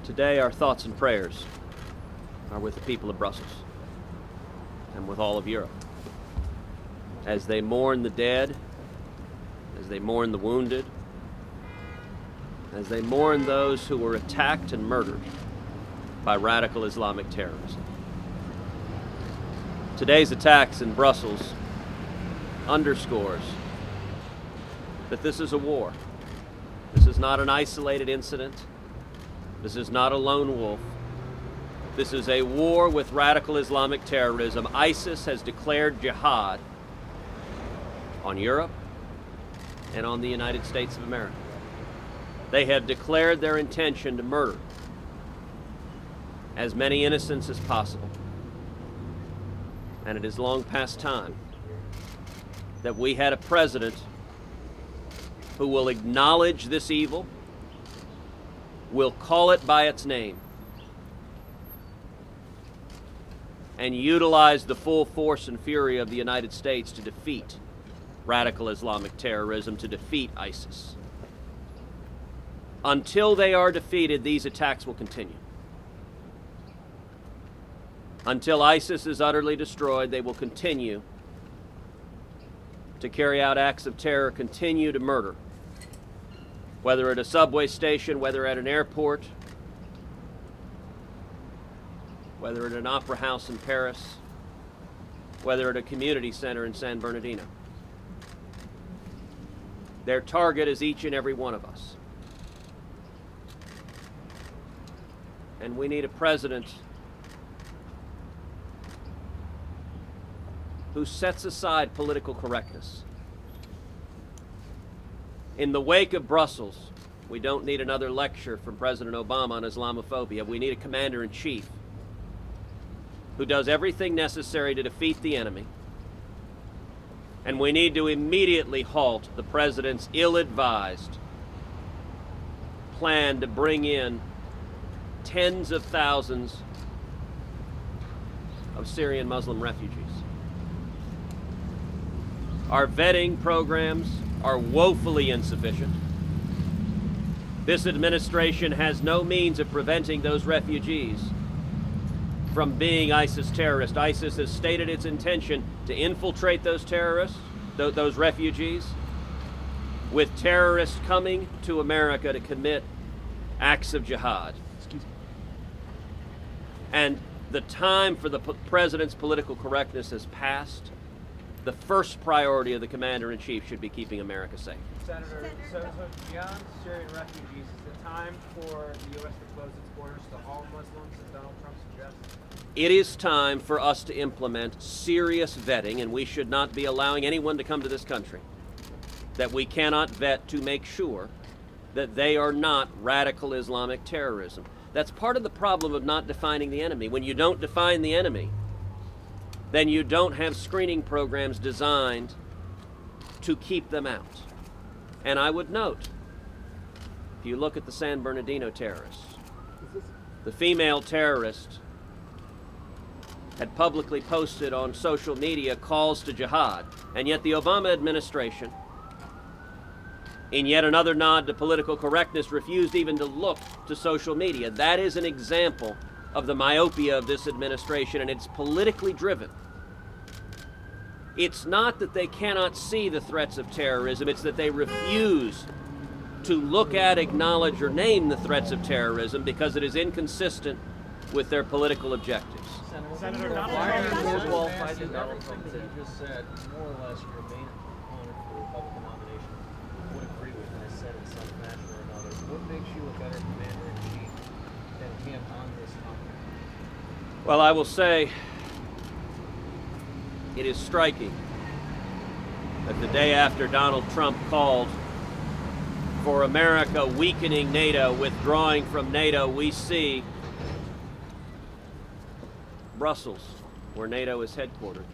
Today, our thoughts and prayers are with the people of Brussels and with all of Europe as they mourn the dead, as they mourn the wounded, as they mourn those who were attacked and murdered by radical Islamic terrorism. Today's attacks in Brussels underscores that this is a war. This is not an isolated incident. This is not a lone wolf. This is a war with radical Islamic terrorism. ISIS has declared jihad on Europe and on the United States of America. They have declared their intention to murder as many innocents as possible. And it is long past time that we had a president who will acknowledge this evil, will call it by its name, and utilize the full force and fury of the United States to defeat radical Islamic terrorism, to defeat ISIS. Until they are defeated, these attacks will continue. Until ISIS is utterly destroyed, they will continue to carry out acts of terror, continue to murder, whether at a subway station, whether at an airport, whether at an opera house in Paris, whether at a community center in San Bernardino. Their target is each and every one of us. And we need a president who sets aside political correctness. In the wake of Brussels, we don't need another lecture from President Obama on Islamophobia. We need a commander-in-chief who does everything necessary to defeat the enemy. And we need to immediately halt the president's ill-advised plan to bring in tens of thousands of Syrian Muslim refugees. Our vetting programs are woefully insufficient. This administration has no means of preventing those refugees from being ISIS terrorists. ISIS has stated its intention to infiltrate those terrorists, those refugees, with terrorists coming to America to commit acts of jihad. And the time for the president's political correctness has passed. The first priority of the commander-in-chief should be keeping America safe. Senator, so beyond Syrian refugees, is it time for the U.S. to close its borders to all Muslims, as Donald Trump suggests? It is time for us to implement serious vetting, and we should not be allowing anyone to come to this country that we cannot vet to make sure that they are not radical Islamic terrorism. That's part of the problem of not defining the enemy. When you don't define the enemy, then you don't have screening programs designed to keep them out. And I would note, if you look at the San Bernardino terrorists, the female terrorist had publicly posted on social media calls to jihad, and yet the Obama administration, in yet another nod to political correctness, refused even to look to social media. That is an example of the myopia of this administration, and it's politically driven. It's not that they cannot see the threats of terrorism, it's that they refuse to look at, acknowledge, or name the threats of terrorism because it is inconsistent with their political objectives. Senator Donald why are you Trump more is qualified than advancing everything that you just said? More or less, your main opponent for the Republican nomination would agree with, and I said in some fashion or another. What makes you a better commander-in-chief than him on this topic? Well, I will say it is striking that the day after Donald Trump called for America weakening NATO, withdrawing from NATO, we see Brussels, where NATO is headquartered,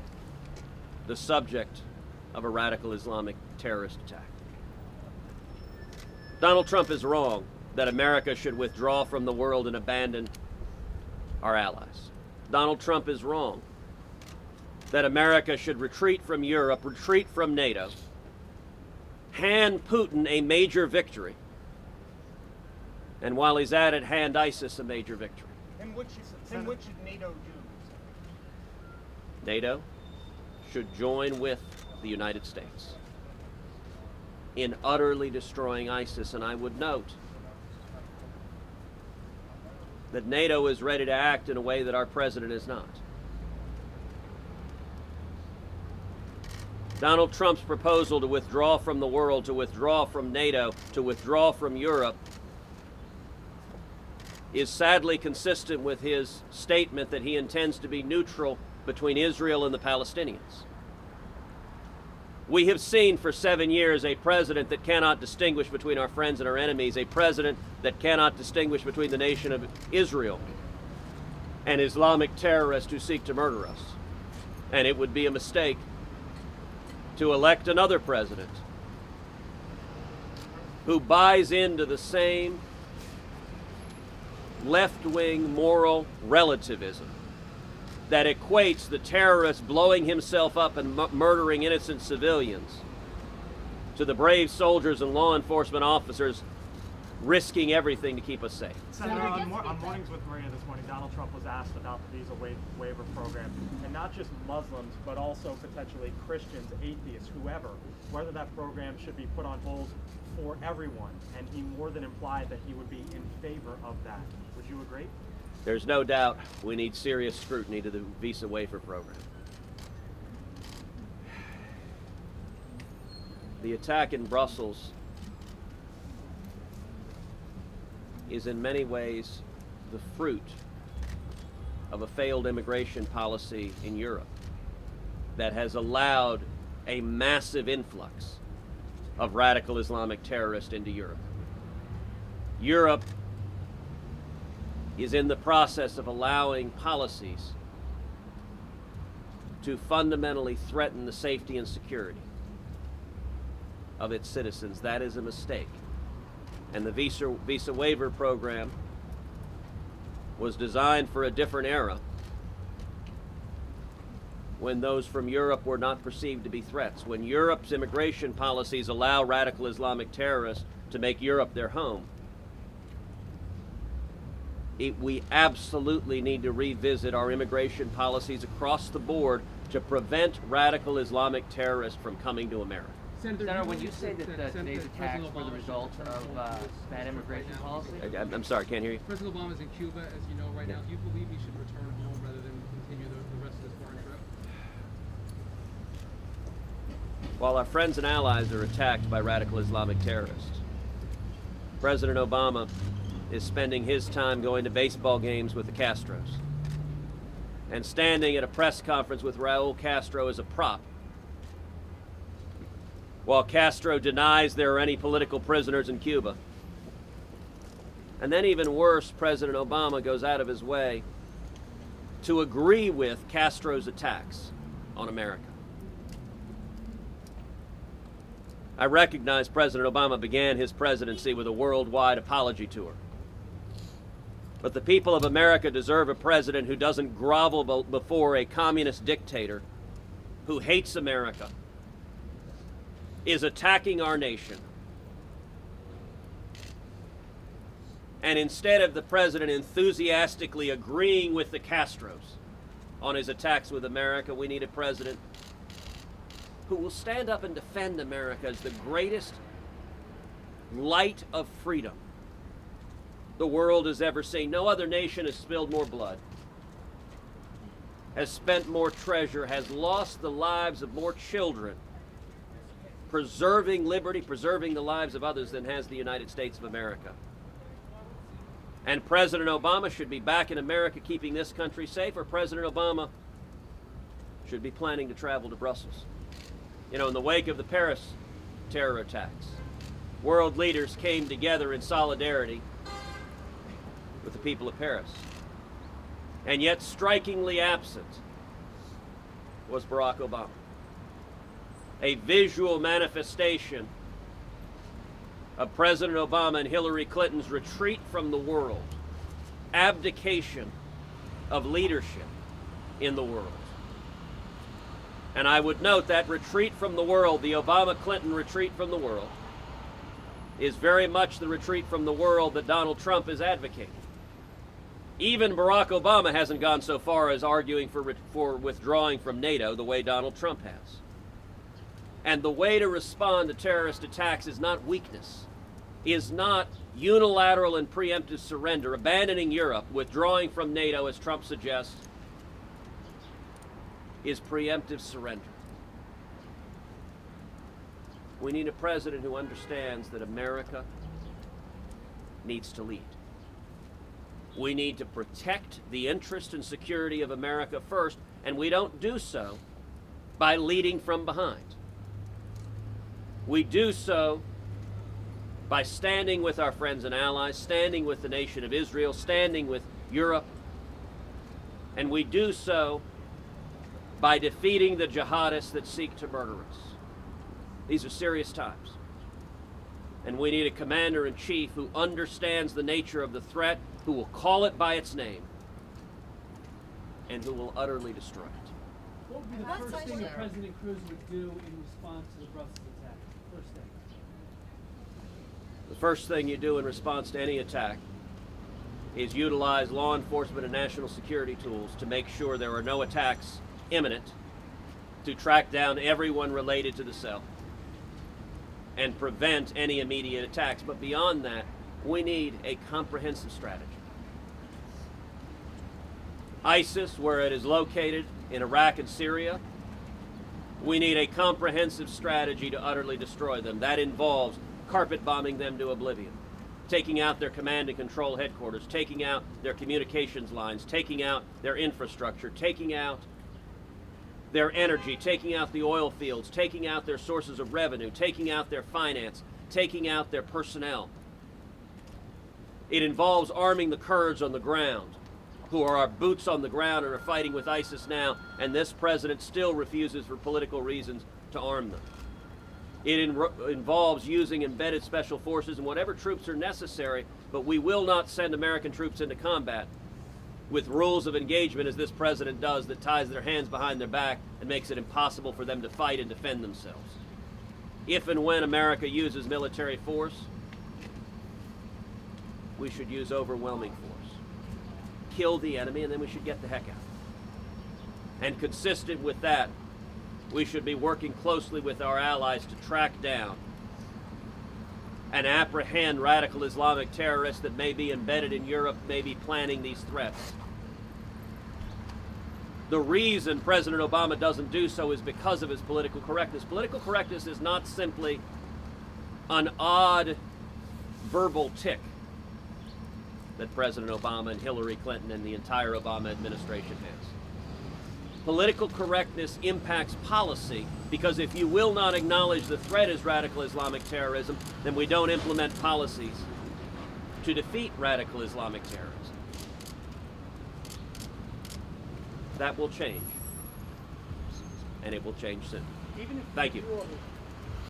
the subject of a radical Islamic terrorist attack. Donald Trump is wrong that America should withdraw from the world and abandon our allies. Donald Trump is wrong that America should retreat from Europe, retreat from NATO, hand Putin a major victory, And while he's at it, hand ISIS a major victory. And what should NATO do? NATO should join with the United States in utterly destroying ISIS. And I would note that NATO is ready to act in a way that our president is not. Donald Trump's proposal to withdraw from the world, to withdraw from NATO, to withdraw from Europe is sadly consistent with his statement that he intends to be neutral between Israel and the Palestinians. We have seen for 7 years a president that cannot distinguish between our friends and our enemies, a president that cannot distinguish between the nation of Israel and Islamic terrorists who seek to murder us. And it would be a mistake to elect another president who buys into the same left-wing moral relativism that equates the terrorist blowing himself up and murdering innocent civilians to the brave soldiers and law enforcement officers risking everything to keep us safe. Senator, on Mornings with Maria this morning, Donald Trump was asked about the visa waiver program, and not just Muslims, but also potentially Christians, atheists, whoever, whether that program should be put on hold for everyone, and he more than implied that he would be in favor of that. Would you agree? There's no doubt we need serious scrutiny to the visa waiver program. The attack in Brussels is in many ways the fruit of a failed immigration policy in Europe that has allowed a massive influx of radical Islamic terrorists into Europe. Europe is in the process of allowing policies to fundamentally threaten the safety and security of its citizens. That is a mistake. And the visa waiver program was designed for a different era when those from Europe were not perceived to be threats. When Europe's immigration policies allow radical Islamic terrorists to make Europe their home, we absolutely need to revisit our immigration policies across the board to prevent radical Islamic terrorists from coming to America. Senator, when you say that today's attacks were the result of bad immigration policy? I'm sorry, can't hear you. President Obama is in Cuba, as you know, right now. Do you believe he should return home rather than continue the rest of this foreign trip? While our friends and allies are attacked by radical Islamic terrorists, President Obama is spending his time going to baseball games with the Castros and standing at a press conference with Raul Castro as a prop, while Castro denies there are any political prisoners in Cuba. And then even worse, President Obama goes out of his way to agree with Castro's attacks on America. I recognize President Obama began his presidency with a worldwide apology tour. But the people of America deserve a president who doesn't grovel before a communist dictator who hates America, is attacking our nation. And instead of the president enthusiastically agreeing with the Castros on his attacks with America, we need a president who will stand up and defend America as the greatest light of freedom the world has ever seen. No other nation has spilled more blood, has spent more treasure, has lost the lives of more children, preserving liberty, preserving the lives of others than has the United States of America. And President Obama should be back in America keeping this country safe, or President Obama should be planning to travel to Brussels. You know, in the wake of the Paris terror attacks, world leaders came together in solidarity with the people of Paris. And yet strikingly absent was Barack Obama. A visual manifestation of President Obama and Hillary Clinton's retreat from the world, abdication of leadership in the world. And I would note that retreat from the world, the Obama-Clinton retreat from the world, is very much the retreat from the world that Donald Trump is advocating. Even Barack Obama hasn't gone so far as arguing for withdrawing from NATO the way Donald Trump has. And the way to respond to terrorist attacks is not weakness, is not unilateral and preemptive surrender, abandoning Europe, withdrawing from NATO as Trump suggests, is preemptive surrender. We need a president who understands that America needs to lead. We need to protect the interest and security of America first, and we don't do so by leading from behind. We do so by standing with our friends and allies, standing with the nation of Israel, standing with Europe, and we do so by defeating the jihadists that seek to murder us. These are serious times. And we need a commander-in-chief who understands the nature of the threat, who will call it by its name, and who will utterly destroy it. What would be the first thing that President Cruz would do in response to the Brussels attack? First thing. The first thing you do in response to any attack is utilize law enforcement and national security tools to make sure there are no attacks imminent, to track down everyone related to the cell and prevent any immediate attacks. But beyond that, we need a comprehensive strategy. ISIS, where it is located in Iraq and Syria, we need a comprehensive strategy to utterly destroy them. That involves carpet bombing them to oblivion, taking out their command and control headquarters, taking out their communications lines, taking out their infrastructure, taking out their energy, taking out the oil fields, taking out their sources of revenue, taking out their finance, taking out their personnel. It involves arming the Kurds on the ground, who are our boots on the ground and are fighting with ISIS now, and this president still refuses for political reasons to arm them. It involves using embedded special forces and whatever troops are necessary, but we will not send American troops into combat with rules of engagement as this president does, that ties their hands behind their back and makes it impossible for them to fight and defend themselves. If and when America uses military force, we should use overwhelming force. Kill the enemy, and then we should get the heck out. And consistent with that, we should be working closely with our allies to track down and apprehend radical Islamic terrorists that may be embedded in Europe, may be planning these threats. The reason President Obama doesn't do so is because of his political correctness. Political correctness is not simply an odd verbal tick that President Obama and Hillary Clinton and the entire Obama administration has. Political correctness impacts policy, because if you will not acknowledge the threat as radical Islamic terrorism, then we don't implement policies to defeat radical Islamic terrorism. That will change, and it will change soon. Even if Thank you. withdraw,